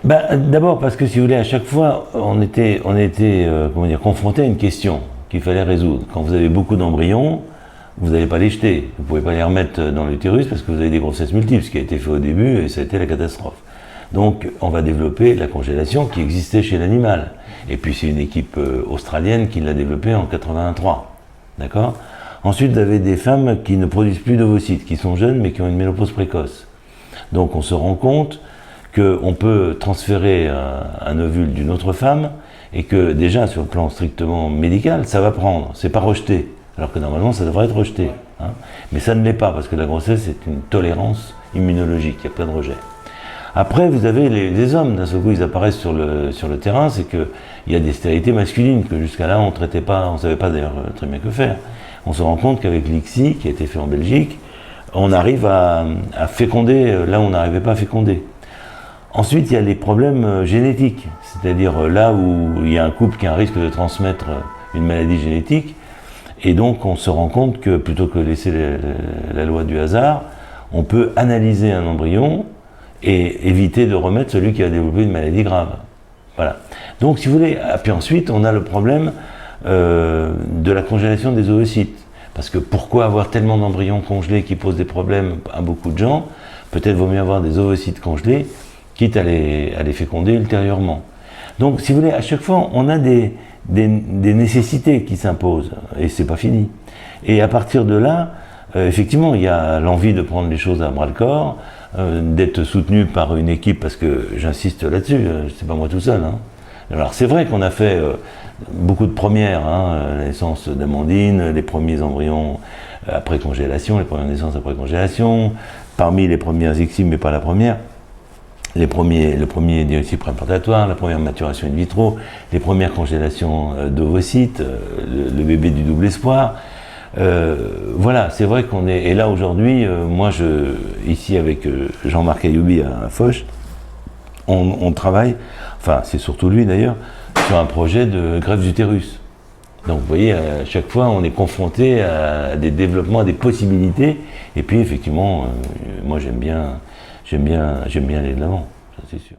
D'abord parce que si vous voulez, à chaque fois, on était comment dire, confronté à une question qu'il fallait résoudre. Quand vous avez beaucoup d'embryons, vous n'allez pas les jeter. Vous ne pouvez pas les remettre dans l'utérus parce que vous avez des grossesses multiples, ce qui a été fait au début et ça a été la catastrophe. Donc on va développer la congélation qui existait chez l'animal. Et puis c'est une équipe australienne qui l'a développée en 83. D'accord ? Ensuite, vous avez des femmes qui ne produisent plus d'ovocytes, qui sont jeunes mais qui ont une ménopause précoce. Donc on se rend compte qu'on peut transférer un ovule d'une autre femme et que déjà sur le plan strictement médical, ça va prendre, c'est pas rejeté, alors que normalement ça devrait être rejeté. Hein. Mais ça ne l'est pas parce que la grossesse est une tolérance immunologique, il y a plein de rejets. Après, vous avez les hommes, d'un seul coup ils apparaissent sur le terrain, c'est qu'il y a des stérilités masculines que jusqu'à là on traitait pas, on ne savait pas d'ailleurs très bien que faire. On se rend compte qu'avec l'ICSI, qui a été fait en Belgique, on arrive à féconder là où on n'arrivait pas à féconder. Ensuite, il y a les problèmes génétiques, c'est-à-dire là où il y a un couple qui a un risque de transmettre une maladie génétique, et donc on se rend compte que plutôt que laisser la loi du hasard, on peut analyser un embryon et éviter de remettre celui qui a développé une maladie grave. Voilà. Donc, si vous voulez, puis ensuite, on a le problème de la congélation des oocytes. Parce que pourquoi avoir tellement d'embryons congelés qui posent des problèmes à beaucoup de gens? Peut-être vaut mieux avoir des oocytes congelés, quitte à les féconder ultérieurement. Donc, si vous voulez, à chaque fois, on a des nécessités qui s'imposent, et c'est pas fini. Et à partir de là, effectivement, il y a l'envie de prendre les choses à bras-le-corps, d'être soutenu par une équipe, parce que j'insiste là-dessus, c'est pas moi tout seul. Hein. Alors, c'est vrai qu'on a fait beaucoup de premières, hein, la naissance d'Amandine, les premiers embryons après congélation, les premières naissances après congélation, parmi les premières ICSI, mais pas la première. Le premier diagnostic préimplantatoire, la première maturation in vitro, les premières congélations d'ovocytes, le bébé du double espoir. Voilà, c'est vrai qu'on est... Et là, aujourd'hui, moi, ici, avec Jean-Marc Ayoubi à Foch, on travaille, enfin, c'est surtout lui d'ailleurs, sur un projet de greffe d'utérus. Donc, vous voyez, à chaque fois, on est confronté à des développements, à des possibilités. Et puis, effectivement, moi, j'aime bien aller de l'avant, ça c'est sûr.